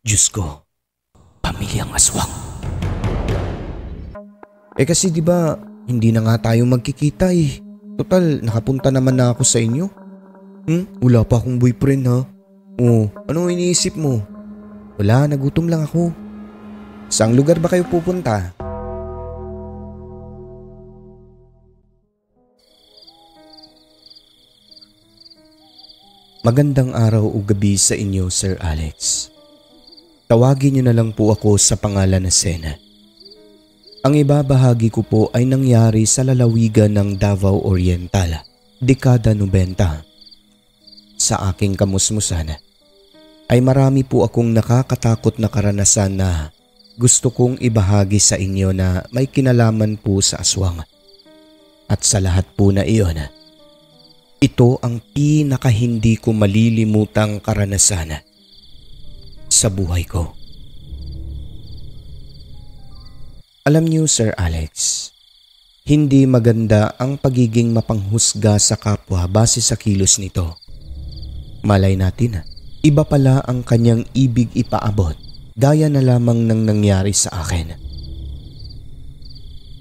Diyos ko, pamilyang aswang. Kasi di ba hindi na nga tayo magkikita eh. Total, nakapunta naman na ako sa inyo. Wala pa akong boyfriend ha. Oh, ano iniisip mo? Wala, nagutom lang ako. Saang lugar ba kayo pupunta? Magandang araw o gabi sa inyo, Sir Alex. Tawagin niyo na lang po ako sa pangalan na Sena. Ang ibabahagi ko po ay nangyari sa lalawigan ng Davao Oriental, dekada 90. Sa aking kamusmusan, ay marami po akong nakakatakot na karanasan na gusto kong ibahagi sa inyo na may kinalaman po sa aswang. At sa lahat po na iyon, ito ang pinaka-hindi ko malilimutang karanasan sa buhay ko. Alam niyo, Sir Alex, hindi maganda ang pagiging mapanghusga sa kapwa base sa kilos nito. Malay natin, iba pala ang kanyang ibig ipaabot gaya na lamang ng nangyari sa akin.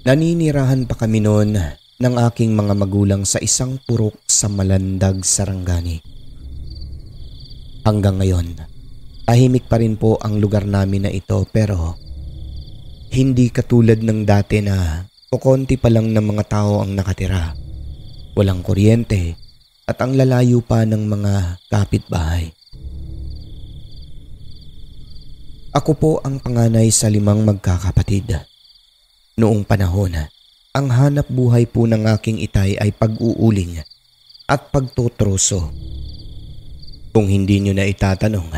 Naninirahan pa kami noon ng aking mga magulang sa isang purok sa Malandag, Sarangani. Hanggang ngayon, tahimik pa rin po ang lugar namin na ito pero hindi katulad ng dati na kukonti pa lang ng mga tao ang nakatira. Walang kuryente at ang lalayo pa ng mga kapitbahay. Ako po ang panganay sa 5 magkakapatid. Noong panahon, ang hanap buhay po ng aking itay ay pag-uuling at pagtutroso. Kung hindi nyo na itatanong,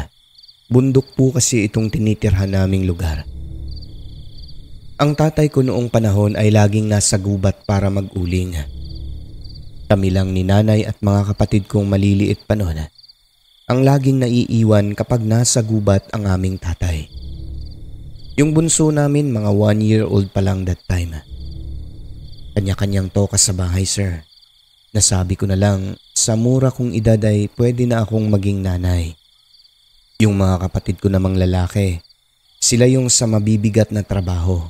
bundok po kasi itong tinitirhan naming lugar. Ang tatay ko noong panahon ay laging nasa gubat para mag-uling. Kami lang ni nanay at mga kapatid kong maliliit pa noon ang laging naiiwan kapag nasa gubat ang aming tatay. Yung bunso namin mga 1-year-old pa lang that time. Kanya-kanyang toka sa bahay, sir. Nasabi ko na lang, sa mura kong edad ay pwede na akong maging nanay. Yung mga kapatid ko namang lalaki, sila yung sa mabibigat na trabaho.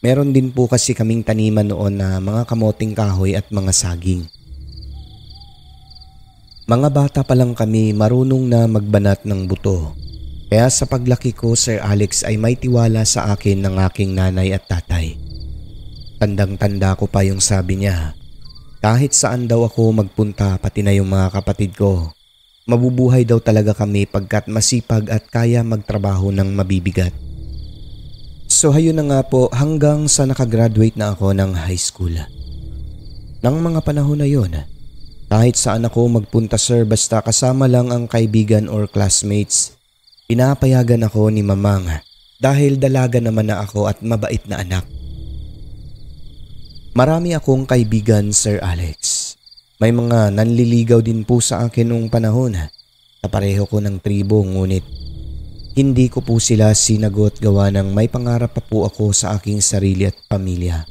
Meron din po kasi kaming taniman noon na mga kamoting kahoy at mga saging. Mga bata pa lang kami marunong na magbanat ng buto. Kaya sa paglaki ko, Sir Alex, ay may tiwala sa akin ng aking nanay at tatay. Tandang-tanda ko pa yung sabi niya, kahit saan daw ako magpunta pati na yung mga kapatid ko, mabubuhay daw talaga kami pagkat masipag at kaya magtrabaho ng mabibigat. So hayun na nga po hanggang sa nakagraduate na ako ng high school. Nang mga panahon na yun, kahit saan ako magpunta, sir, basta kasama lang ang kaibigan or classmates, pinapayagan ako ni mamang dahil dalaga naman na ako at mabait na anak. Marami akong kaibigan, Sir Alex. May mga nanliligaw din po sa akin noong panahon na pareho ko ng tribo, ngunit hindi ko po sila sinagot gawa ng may pangarap pa po ako sa aking sarili at pamilya.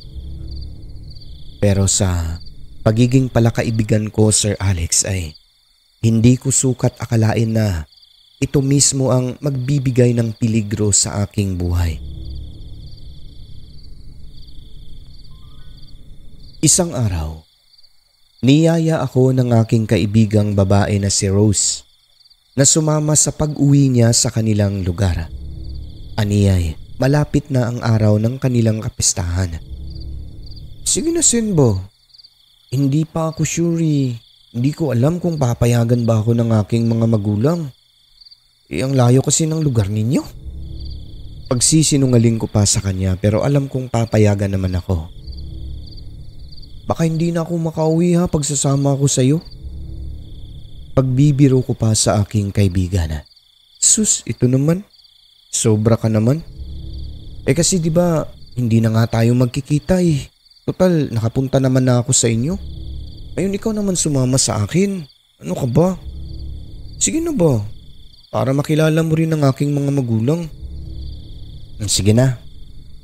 Pero sa pagiging palakaibigan ko, Sir Alex, ay hindi ko sukat akalain na ito mismo ang magbibigay ng peligro sa aking buhay. Isang araw, niyaya ako ng aking kaibigang babae na si Rose na sumama sa pag-uwi niya sa kanilang lugar. Aniyay, malapit na ang araw ng kanilang kapistahan. Sige na, Sinbo. Hindi pa ako sure. Hindi ko alam kung papayagan ba ako ng aking mga magulang. Ang layo kasi ng lugar ninyo. Pagsisinungaling ko pa sa kanya pero alam kong papayagan naman ako. Baka hindi na ako makauwi pag sasama ako sa iyo. Pagbibiro ko pa sa aking kaibigan. Sus, ito naman. Sobra ka naman. Kasi di ba hindi na nga tayo magkikita eh. Total, nakapunta naman na ako sa inyo. Ayun, ikaw naman sumama sa akin. Ano ka ba? Sige na ba? Para makilala mo rin ang aking mga magulang. Sige na.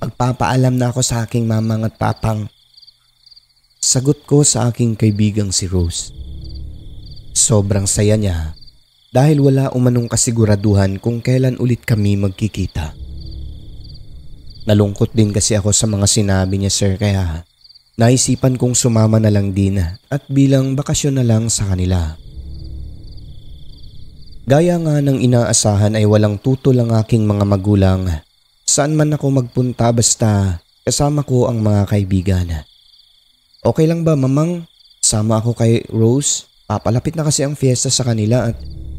Magpapaalam na ako sa aking mamang at papang. Sagot ko sa aking kaibigang si Rose. Sobrang saya niya dahil wala umanong kasiguraduhan kung kailan ulit kami magkikita. Nalungkot din kasi ako sa mga sinabi niya, sir, kaya naisipan kong sumama na lang din at bilang bakasyon na lang sa kanila. Gaya nga ng inaasahan ay walang tutol ang aking mga magulang. Saan man ako magpunta basta kasama ko ang mga kaibigan. Okay lang ba, mamang? Sama ako kay Rose. Papalapit na kasi ang fiesta sa kanila at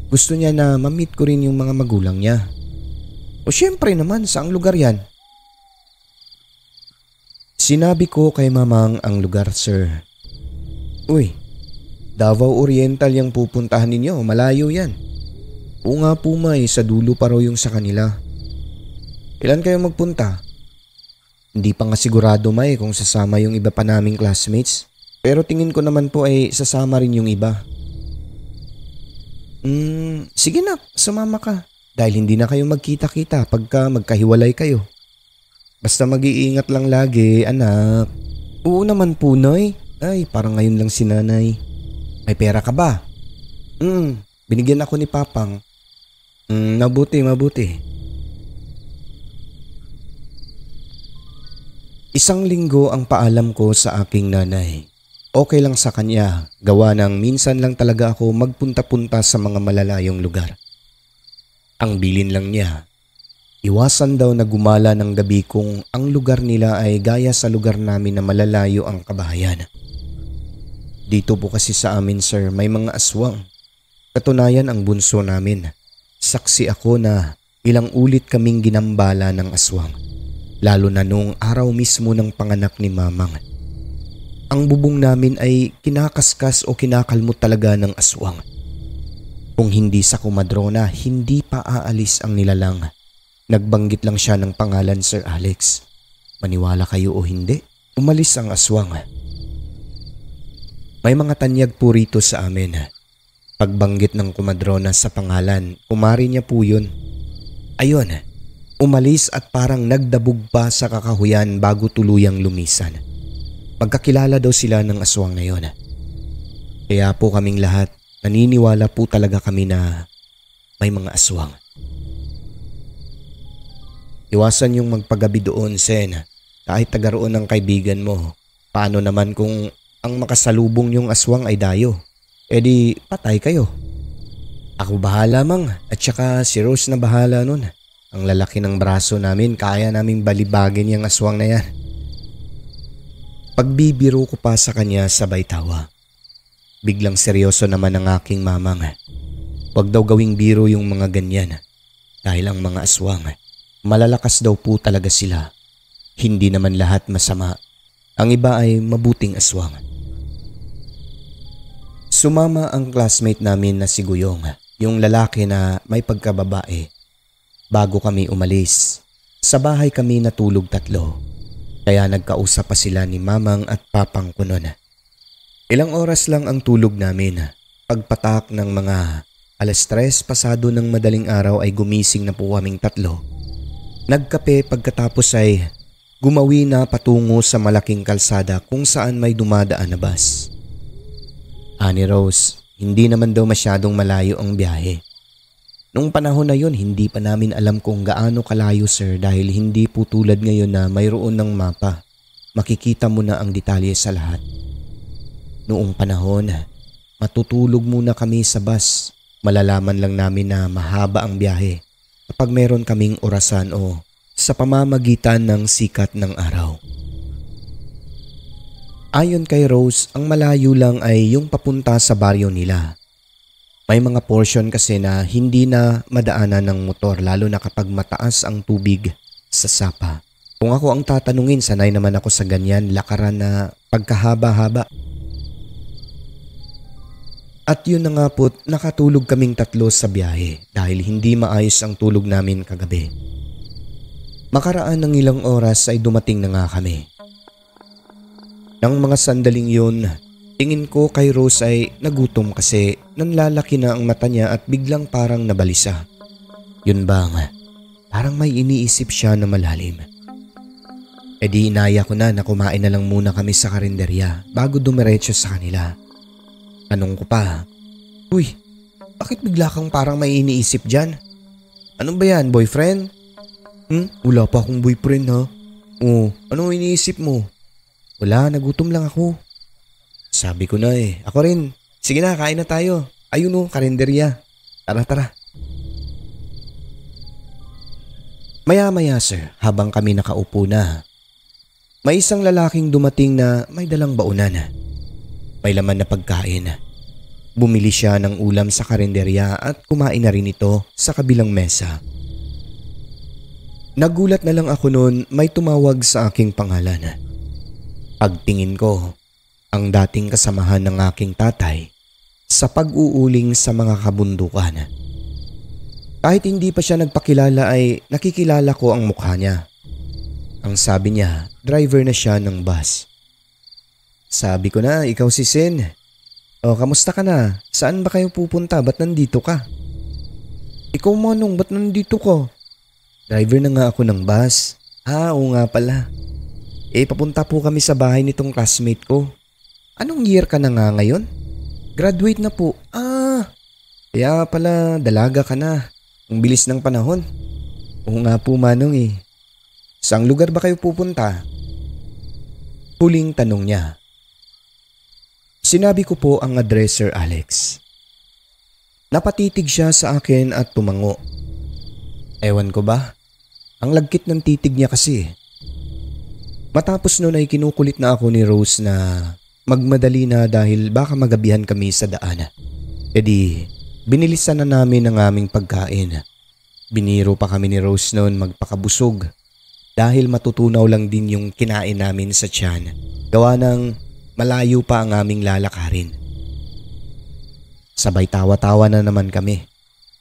gusto niya na ma-meet ko rin yung mga magulang niya. O syempre naman, saang lugar yan? Sinabi ko kay mamang ang lugar, sir. Uy, Davao Oriental yung pupuntahan ninyo, malayo yan. Oo nga po may, sa dulo pa raw yung sa kanila. Ilan kayo magpunta? Hindi pa nga sigurado may kung sasama yung iba pa naming classmates. Pero tingin ko naman po ay sasama rin yung iba. Sige na, sumama ka. Dahil hindi na kayo magkita-kita pagka magkahiwalay kayo. Basta mag-iingat lang lagi, anak. Oo naman po, Noy. Ay, parang ngayon lang si nanay. May pera ka ba? Binigyan ako ni Papang. Mabuti. Isang linggo ang paalam ko sa aking nanay. Okay lang sa kanya, gawa ng minsan lang talaga ako magpunta-punta sa mga malalayong lugar. Ang bilin lang niya, iwasan daw na gumala ng gabi kung ang lugar nila ay gaya sa lugar namin na malalayo ang kabahayan. Dito po kasi sa amin, sir, may mga aswang. Katunayan ang bunso namin. Saksi ako na ilang ulit kaming ginambala ng aswang. Lalo na nung araw mismo ng panganak ni mamang. Ang bubong namin ay kinakaskas o kinakalmot talaga ng aswang. Kung hindi sa kumadrona, hindi pa aalis ang nilalang. Nagbanggit lang siya ng pangalan, Sir Alex. Maniwala kayo o hindi, umalis ang aswang. May mga tanyag po rito sa amin. Pagbanggit ng kumadrona sa pangalan, kumari niya po yun. Ayun, umalis at parang nagdabog pa sa kakahuyan bago tuluyang lumisan. Magkakilala daw sila ng aswang na yun. Kaya po kaming lahat, naniniwala po talaga kami na may mga aswang. Iwasan yung magpagabi doon, Sen. Kahit taga roon ang kaibigan mo. Paano naman kung ang makasalubong yung aswang ay dayo? E di patay kayo. Ako bahala, mang. At saka si Rose na bahala nun. Ang lalaki ng braso namin, kaya naming balibagin yung aswang na yan. Pagbibiro ko pa sa kanya sabay tawa. Biglang seryoso naman ang aking mamang. Huwag daw gawing biro yung mga ganyan. Dahil ang mga aswang, malalakas daw po talaga sila. Hindi naman lahat masama. Ang iba ay mabuting aswang. Sumama ang classmate namin na si Guyong, yung lalaki na may pagkababae. Bago kami umalis, sa bahay kami natulog tatlo. Kaya nagkausap pa sila ni mamang at papang ko noon. Ilang oras lang ang tulog namin. Pagpatak ng mga 3:00 pasado ng madaling araw ay gumising na po kaming tatlo. Nagkape pagkatapos ay gumawi na patungo sa malaking kalsada kung saan may dumadaan na bus. Ani Rose, hindi naman daw masyadong malayo ang biyahe. Nung panahon na yon, hindi pa namin alam kung gaano kalayo, sir, dahil hindi po tulad ngayon na mayroon ng mapa. Makikita mo na ang detalye sa lahat. Noong panahon, matutulog muna kami sa bus. Malalaman lang namin na mahaba ang biyahe kapag meron kaming orasan o sa pamamagitan ng sikat ng araw. Ayon kay Rose, ang malayo lang ay yung papunta sa baryo nila. May mga portion kasi na hindi na madaanan ng motor lalo na kapag mataas ang tubig sa sapa. Kung ako ang tatanungin, sanay naman ako sa ganyan lakaran na pagkahaba-haba. At yun na nga po't nakatulog kaming tatlo sa biyahe dahil hindi maayos ang tulog namin kagabi. Makaraan ng ilang oras ay dumating na nga kami. Nang mga sandaling yun, tingin ko kay Rose ay nagutom kasi nanlalaki na ang mata niya at biglang parang nabalisa. Yun ba nga, parang may iniisip siya na malalim. E di inaya ko na kumain na lang muna kami sa karinderya bago dumiretso sa kanila. Tanong ko pa, "Uy, Bakit bigla kang parang may iniisip dyan? Ano ba yan, boyfriend? Wala pa akong boyfriend ha. Oh, anong iniisip mo? Wala, nagutom lang ako. Sabi ko na eh. Ako rin. Sige na, kain na tayo. Ayun oh, karinderya. Tara, tara. Maya-maya sir, habang kami nakaupo na, may isang lalaking dumating na may dalang baunan. May laman na pagkain. Bumili siya ng ulam sa karinderya at kumain na rin ito sa kabilang mesa. Nagulat na lang ako noon may tumawag sa aking pangalan. Pagtingin ko, ang dating kasamahan ng aking tatay sa pag-uuling sa mga kabundukan. Kahit hindi pa siya nagpakilala ay nakikilala ko ang mukha niya. Ang sabi niya, driver na siya ng bus. Sabi ko na, ikaw si Sin. O, kamusta ka na? Saan ba kayo pupunta? Ba't nandito ka? Ikaw Manong, ba't nandito ka? Driver na nga ako ng bus. Oo nga pala. Papunta po kami sa bahay nitong classmate ko. Anong year ka na nga ngayon? Graduate na po. Kaya pala dalaga ka na. Ang bilis ng panahon. Oo nga po Manong eh. Saang lugar ba kayo pupunta? Huling tanong niya. Sinabi ko po ang address, Sir Alex. Napatitig siya sa akin at tumango. Ewan ko ba? Ang lagkit ng titig niya kasi. Matapos noon ay kinukulit na ako ni Rose na magmadali na dahil baka magabihan kami sa daan. Binilisan na namin ang aming pagkain. Biniro pa kami ni Rose noon magpakabusog dahil matutunaw lang din yung kinain namin sa tiyan. Gawa ng malayo pa ang aming lalakarin. Sabay tawa-tawa na naman kami.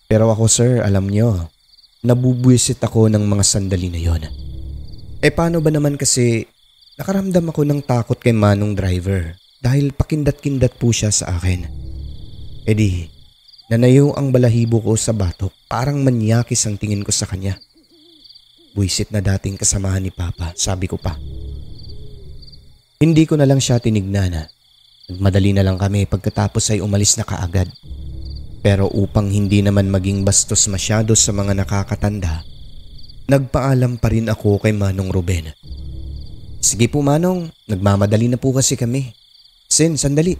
Pero ako sir, alam nyo, nabubuwisit ako ng mga sandali na yon. Paano ba naman kasi nakaramdam ako ng takot kay Manong driver dahil pakindat-kindat po siya sa akin. Nanayo ang balahibo ko sa batok, parang manyakis ang tingin ko sa kanya. Buwisit na dating kasamahan ni Papa, sabi ko pa. Hindi ko na lang siya tinignan. Nagmadali na lang kami pagkatapos ay umalis na kaagad. Pero upang hindi naman maging bastos masyado sa mga nakakatanda, nagpaalam pa rin ako kay Manong Ruben. Sige po Manong, nagmamadali na po kasi kami. Sin, sandali.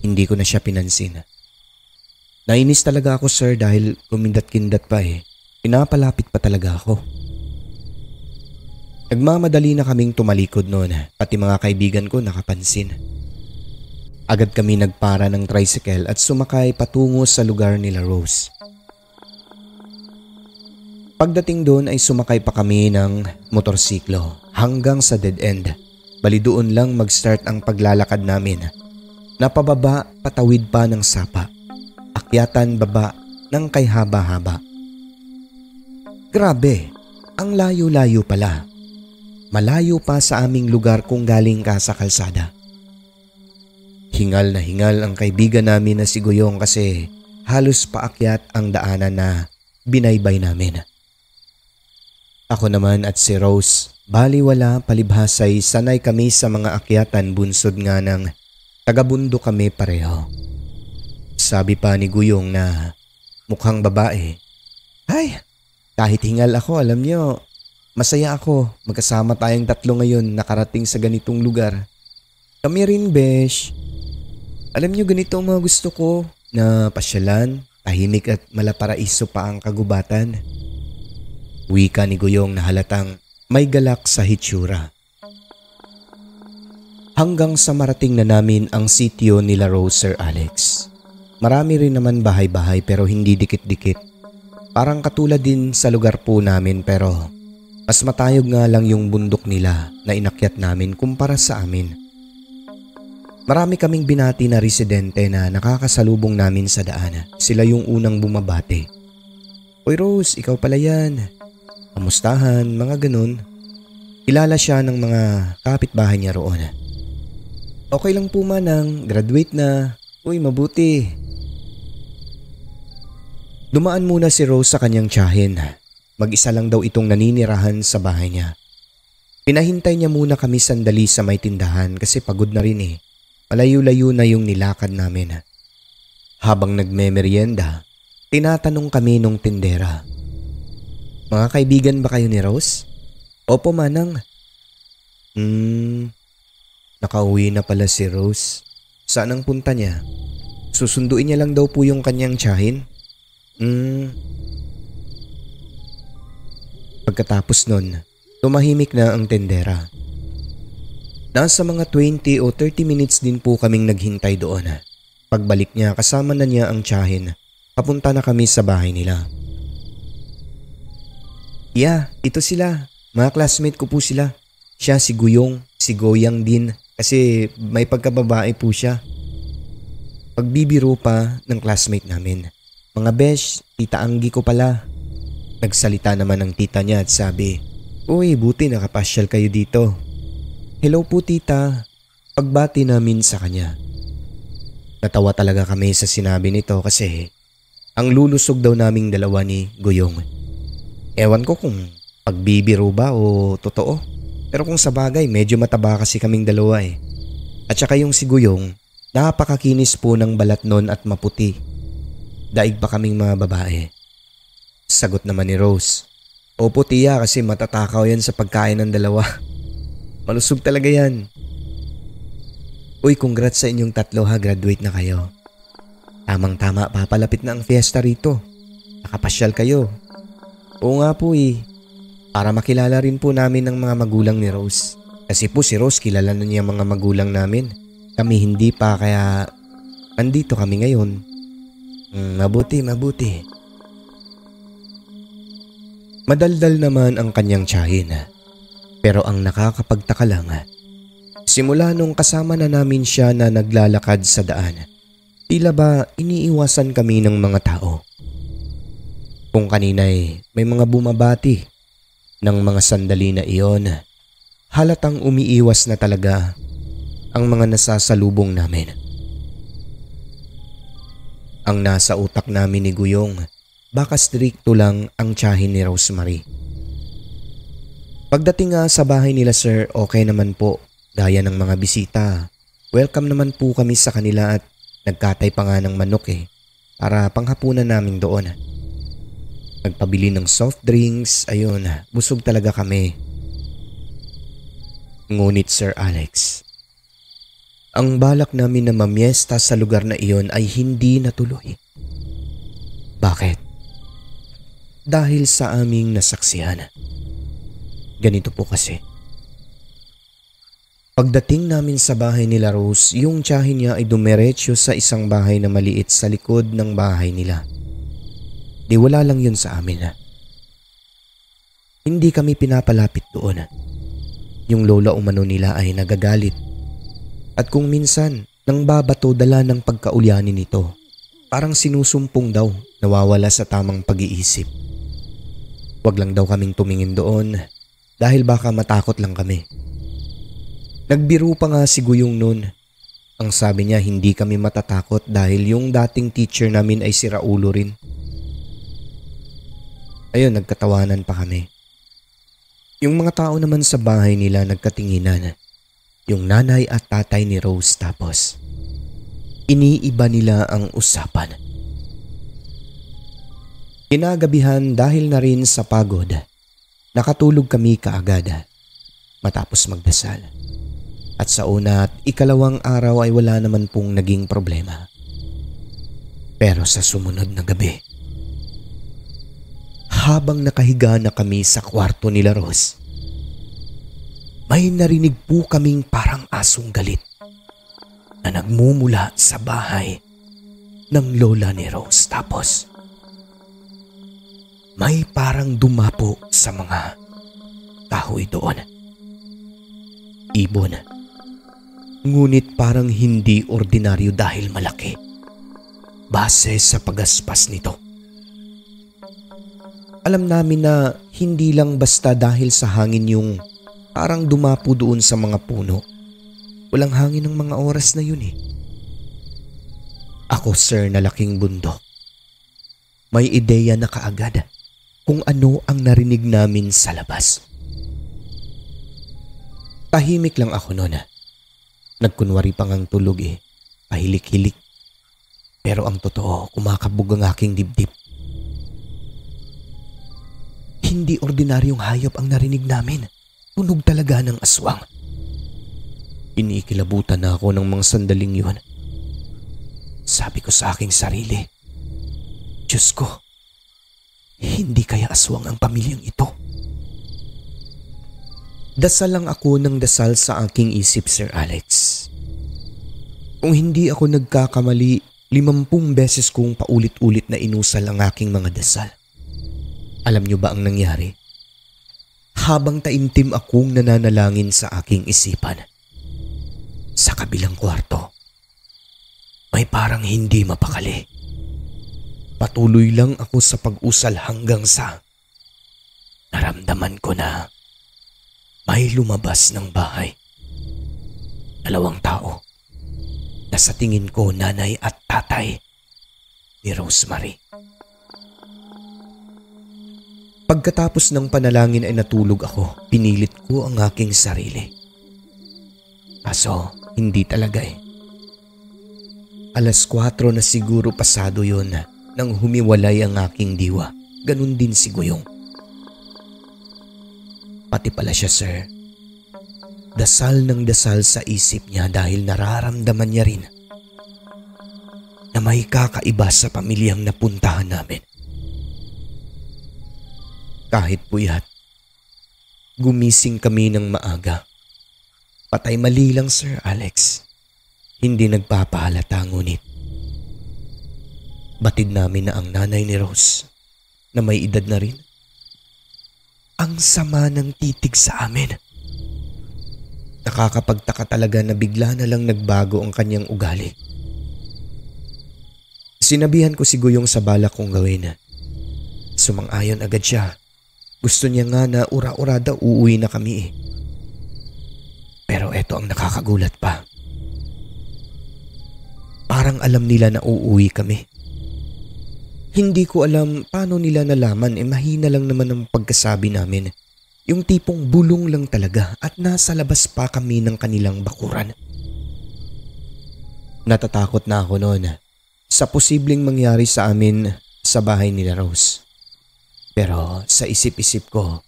Hindi ko na siya pinansin. Nainis talaga ako sir dahil kumindat-kindat pa eh. Pinapalapit pa talaga ako. Nagmamadali na kaming tumalikod noon, pati mga kaibigan ko nakapansin. Agad kami nagpara ng tricycle at sumakay patungo sa lugar nila Rose. Pagdating doon ay sumakay pa kami ng motorsiklo hanggang sa dead end. Bali doon lang mag-start ang paglalakad namin. Napababa, patawid pa ng sapa. Akyatan baba ng kay haba-haba. Grabe, ang layo-layo pala. Malayo pa sa aming lugar kung galing ka sa kalsada. Hingal na hingal ang kaibigan namin na si Goyong kasi halos paakyat ang daanan na binaybay namin. Ako naman at si Rose, baliwala palibhasay sanay kami sa mga akyatan bunsod nga ng tagabundo kami pareho. Sabi pa ni Goyong na mukhang babae. Ay, kahit hingal ako alam niyo, masaya ako magkasama tayong tatlo ngayon nakarating sa ganitong lugar. Kami rin besh. Alam niyo ganito ang mga gusto ko na pasyalan, tahimik at malaparaiso pa ang kagubatan. Wika ni Goyong na halatang may galak sa hitsura. Hanggang sa marating na namin ang sitio nila Rose, Sir Alex. Marami rin naman bahay-bahay pero hindi dikit-dikit. Parang katulad din sa lugar po namin pero mas matayog nga lang yung bundok nila na inakyat namin kumpara sa amin. Marami kaming binati na residente na nakakasalubong namin sa daan. Sila yung unang bumabate. Oy Rose, ikaw pala yan. Kamustahan, mga ganun. Kilala siya ng mga kapitbahay niya roon. Okay lang po Manang, graduate na. Uy, mabuti. Dumaan muna si Rose sa kanyang tiyahin. Mag-isa lang daw itong naninirahan sa bahay niya. Pinahintay niya muna kami sandali sa may tindahan kasi pagod na rin eh. Malayo-layo na yung nilakad namin. Habang nagmemeryenda, tinatanong kami nung tindera. Mga kaibigan ba kayo ni Rose? Opo, manang. Nakauwi na pala si Rose. Saan ang punta niya? Susunduin niya lang daw po yung kanyang tiyahin. Pagkatapos nun, tumahimik na ang tendera. Nasa mga 20 o 30 minutes din po kaming naghintay doon. Pagbalik niya, kasama na niya ang tiyahin. Papunta na kami sa bahay nila. Yeah, ito sila. Mga classmate ko po sila. Siya si Guyong, si Goyang din kasi may pagkababae po siya. Pagbibiro pa ng classmate namin. Mga besh, tita Anggi ko pala. Nagsalita naman ang tita niya at sabi, "Uy, buti nakapasyal kayo dito." "Hello po tita." Pagbati namin sa kanya. Natawa talaga kami sa sinabi nito kasi ang lulusog daw naming dalawa ni Guyong. Ewan ko kung pagbibiro ba o totoo. Pero kung sa bagay, medyo mataba kasi kaming dalawa eh. At saka yung si Guyong, napakakinis po ng balat nun at maputi. Daig pa kaming mga babae. Sagot naman ni Rose, "Opo tiya, kasi matatakaw yan sa pagkain ng dalawa. Malusog talaga yan." "Uy, congrats sa inyong tatlo ha, graduate na kayo. Tamang-tama, papalapit na ang fiesta rito. Nakapasyal kayo." "Oo nga po eh. Para makilala rin po namin ang mga magulang ni Rose. Kasi po si Rose kilala na niya mga magulang namin. Kami hindi pa, kaya andito kami ngayon." Mabuti. Madaldal naman ang kanyang tiyahin. Pero ang nakakapagtaka lang, simula nung kasama na namin siya na naglalakad sa daan, tila ba iniiwasan kami ng mga tao. Kung kanina'y may mga bumabati ng mga sandali na iyon, halatang umiiwas na talaga ang mga nasasalubong namin. Ang nasa utak namin ni Guyong, baka strikto lang ang tiyahin ni Rosemary. Pagdating nga sa bahay nila sir, okay naman po. Gaya ng mga bisita, welcome naman po kami sa kanila at nagkatay pa nga ng manok para panghapunan namin doon. Nagpabili ng soft drinks, ayun, busog talaga kami. Ngunit Sir Alex, ang balak namin na mamiesta sa lugar na iyon ay hindi natuloy. Bakit? Dahil sa aming nasaksihan. Ganito po kasi. Pagdating namin sa bahay nila Rose, yung tiyahin niya ay dumiretso sa isang bahay na maliit sa likod ng bahay nila. Di wala lang yun sa amin. Hindi kami pinapalapit doon. Yung lola umano nila ay nagagalit. At kung minsan, nang babato dala ng pagkaulyanin nito, parang sinusumpong daw, nawawala sa tamang pag-iisip. Wag lang daw kaming tumingin doon dahil baka matakot lang kami. Nagbiro pa nga si Guyong noon. Ang sabi niya hindi kami matatakot dahil yung dating teacher namin ay si Raulo rin. Ayun, nagkatawanan pa kami. Yung mga tao naman sa bahay nila nagkatinginan. Yung nanay at tatay ni Rose tapos iniiba nila ang usapan. Kinagabihan dahil na rin sa pagod, nakatulog kami kaagad matapos magdasal. At sa una at ikalawang araw ay wala naman pong naging problema. Pero sa sumunod na gabi, habang nakahiga na kami sa kwarto nila Rose, may narinig po kaming parang asong galit na nagmumula sa bahay ng lola ni Rose. Tapos may parang dumapo sa mga kahoy doon. Ibon. Ngunit parang hindi ordinaryo dahil malaki. Base sa pagaspas nito. Alam namin na hindi lang basta dahil sa hangin yung parang dumapo doon sa mga puno. Walang hangin ng mga oras na yun Ako sir na laking bundok. May ideya na kaagad kung ano ang narinig namin sa labas. Tahimik lang ako noon. Nagkunwari pang ang tulog pahilik-hilik. Pero ang totoo, kumakabog ang aking dibdib. Hindi ordinaryong hayop ang narinig namin. Tunog talaga ng aswang. Inikilabutan na ako ng mga sandaling yun. Sabi ko sa aking sarili, Diyos ko, hindi kaya aswang ang pamilyang ito? Dasal lang ako ng dasal sa aking isip, Sir Alex. Kung hindi ako nagkakamali, 50 beses kong paulit-ulit na inusal ang aking mga dasal. Alam niyo ba ang nangyari? Habang taimtim akong nananalangin sa aking isipan, sa kabilang kwarto, may parang hindi mapakali. Patuloy lang ako sa pag-usal hanggang sa naramdaman ko na may lumabas ng bahay. 2 tao na sa tingin ko nanay at tatay ni Rosemary. Pagkatapos ng panalangin ay natulog ako. Pinilit ko ang aking sarili. Kaso hindi talaga eh. 4:00 na siguro pasado yun nang humiwalay ang aking diwa. Ganun din si Guyong. Pati pala siya, sir. Dasal ng dasal sa isip niya dahil nararamdaman niya rin na may kakaiba sa pamilyang napuntahan namin. Kahit puyat, gumising kami ng maaga. Patay mali lang, Sir Alex. Hindi nagpapahalata ngunit batid namin na ang nanay ni Rose na may edad na rin. Ang sama ng titig sa amin. Nakakapagtaka talaga na bigla na lang nagbago ang kanyang ugali. Sinabihan ko si Guyong sa balak kong gawin. Sumang-ayon agad siya. Gusto niya nga na ura-ura daw uuwi na kami eh. Pero eto ang nakakagulat pa. Parang alam nila na uuwi kami. Hindi ko alam paano nila nalaman, mahina lang naman ang pagkasabi namin. Yung tipong bulong lang talaga at nasa labas pa kami ng kanilang bakuran. Natatakot na ako noon sa posibleng mangyari sa amin sa bahay nila Rose. Pero sa isip-isip ko,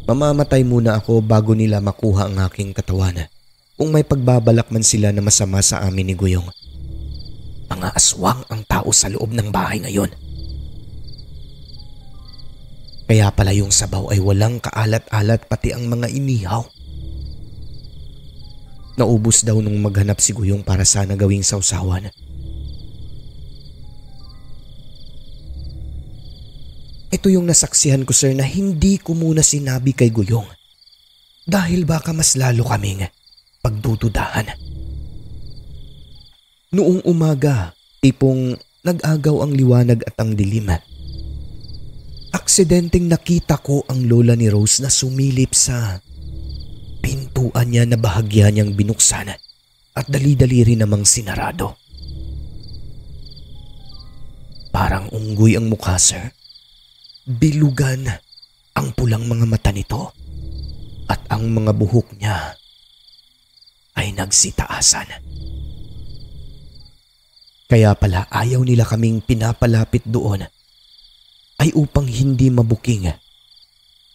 mamamatay muna ako bago nila makuha ang aking katawan kung may pagbabalak man sila na masama sa amin ni Guyong. Mga aswang ang tao sa loob ng bahay ngayon. Kaya pala yung sabaw ay walang kaalat-alat pati ang mga inihaw. Naubos daw nung maghanap si Guyong para sana gawing sausawan. Ito yung nasaksihan ko, sir, na hindi ko muna sinabi kay Guyong. Dahil baka mas lalo kaming pagdududahan. Noong umaga, tipong nag-agaw ang liwanag at ang dilim. Aksidenteng nakita ko ang lola ni Rose na sumilip sa pintuan niya na bahagya niyang binuksan at dali-dali rin namang sinarado. Parang unggoy ang mukha, sir. Bilugan ang pulang mga mata nito at ang mga buhok niya ay nagsitaasan. Kaya pala ayaw nila kaming pinapalapit doon ay upang hindi mabuking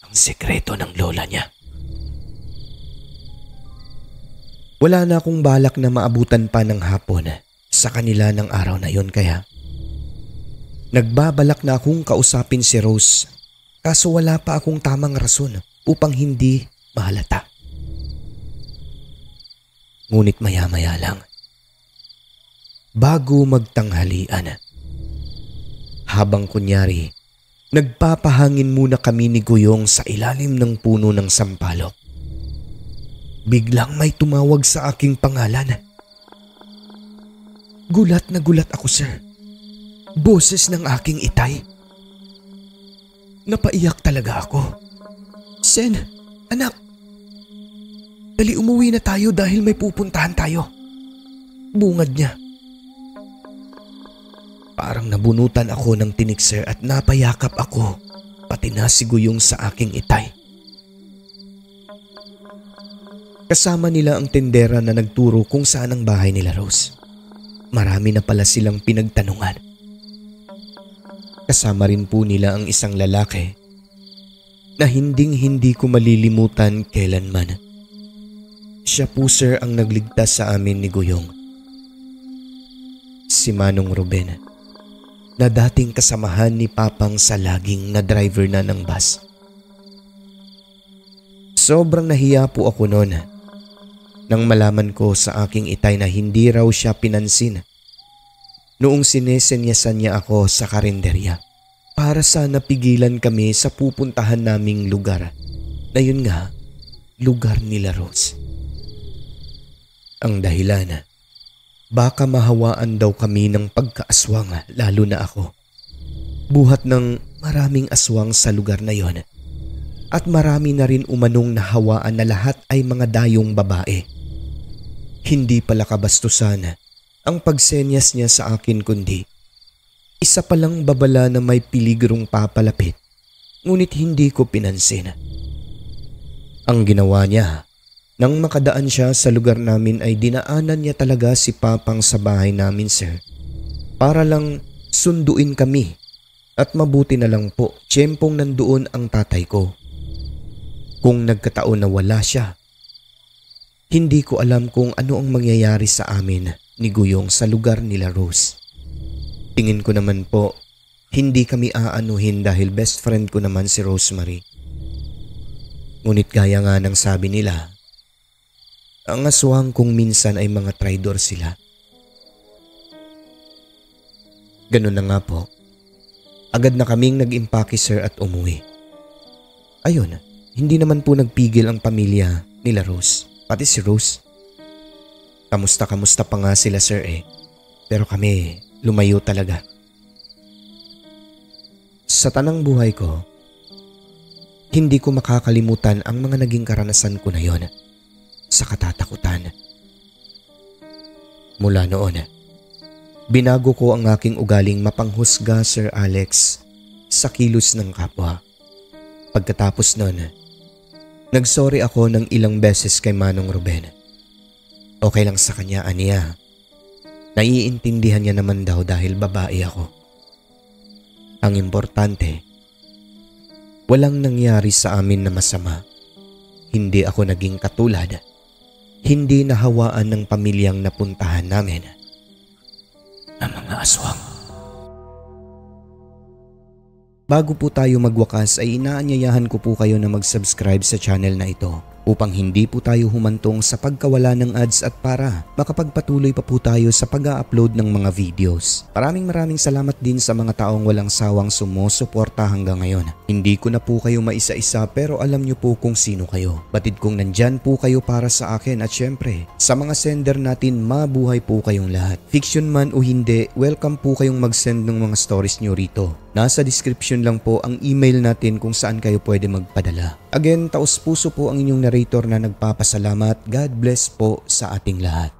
ang sekreto ng lola niya. Wala na akong balak na maabutan pa ng hapon sa kanila ng araw na yon, kaya nagbabalak na akong kausapin si Rose, kaso wala pa akong tamang rason upang hindi mahalata. Ngunit maya-maya lang, bago magtanghalian, habang kunyari, nagpapahangin muna kami ni Guyong sa ilalim ng puno ng sampalok. Biglang may tumawag sa aking pangalan. Gulat na gulat ako, sir. Boses ng aking itay. Napaiyak talaga ako. Sen, anak. Dali umuwi na tayo dahil may pupuntahan tayo. Bungad niya. Parang nabunutan ako ng tinik, sir, at napayakap ako, pati na si Guyong sa aking itay. Kasama nila ang tindera na nagturo kung saan ang bahay nila Rose. marami na pala silang pinagtanungan. Kasama rin po nila ang isang lalaki na hindi ko malilimutan kailanman. Siya po sir ang nagligtas sa amin ni Guyong. Si Manong Ruben na dating kasamahan ni Papang sa laging na driver na ng bus. Sobrang nahiya po ako noon nang malaman ko sa aking itay na hindi raw siya pinansin noong sinesenyasan niya ako sa karinderya para sana pigilan kami sa pupuntahan naming lugar na yun nga, lugar nila Rose. Ang dahilan, baka mahawaan daw kami ng pagkaaswang lalo na ako. Buhat ng maraming aswang sa lugar na yon at marami na rin umanong nahawaan na lahat ay mga dayong babae. Hindi pala kabastusan ang pagsenyas niya sa akin kundi isa palang babala na may piligrong papalapit ngunit hindi ko pinansin. Ang ginawa niya nang makadaan siya sa lugar namin ay dinaanan niya talaga si Papang sa bahay namin sir para lang sunduin kami at mabuti na lang po tiyempong nandoon ang tatay ko. Kung nagkataon na wala siya, hindi ko alam kung ano ang mangyayari sa amin ni Guyong sa lugar nila Rose. Tingin ko naman po, hindi kami aanuhin dahil best friend ko naman si Rosemary. Ngunit gaya nga ng sabi nila, ang aswang kung minsan ay mga traidor sila. Ganun na nga po, agad na kaming nag-impake sir at umuwi. Ayun, hindi naman po nagpigil ang pamilya nila Rose, pati si Rose. Kamusta pa nga sila sir pero kami lumayo talaga. Sa tanang buhay ko, hindi ko makakalimutan ang mga naging karanasan ko na yon sa katatakutan. Mula noon, binago ko ang aking ugaling mapanghusga Sir Alex sa kilos ng kapwa. Pagkatapos noon, nagsorry ako ng ilang beses kay Manong Ruben. Okay lang sa kanya, aniya. Naiintindihan niya naman daw dahil babae ako. Ang importante, walang nangyari sa amin na masama. Hindi ako naging katulad. Hindi nahawaan ng pamilyang napuntahan namin ng mga aswang. Bago po tayo magwakas ay inaanyayahan ko po kayo na mag-subscribe sa channel na ito upang hindi po tayo humantong sa pagkawala ng ads at para makapagpatuloy pa po tayo sa pag-upload ng mga videos. Maraming salamat din sa mga taong walang sawang sumusuporta hanggang ngayon. Hindi ko na po kayo maisa-isa pero alam nyo po kung sino kayo. Batid kong nandyan po kayo para sa akin at syempre sa mga sender natin mabuhay po kayong lahat. Fiction man o hindi, welcome po kayong mag-send ng mga stories nyo rito. Nasa description lang po ang email natin kung saan kayo pwede magpadala. Again, taos puso po ang inyong narrator na nagpapasalamat. God bless po sa ating lahat.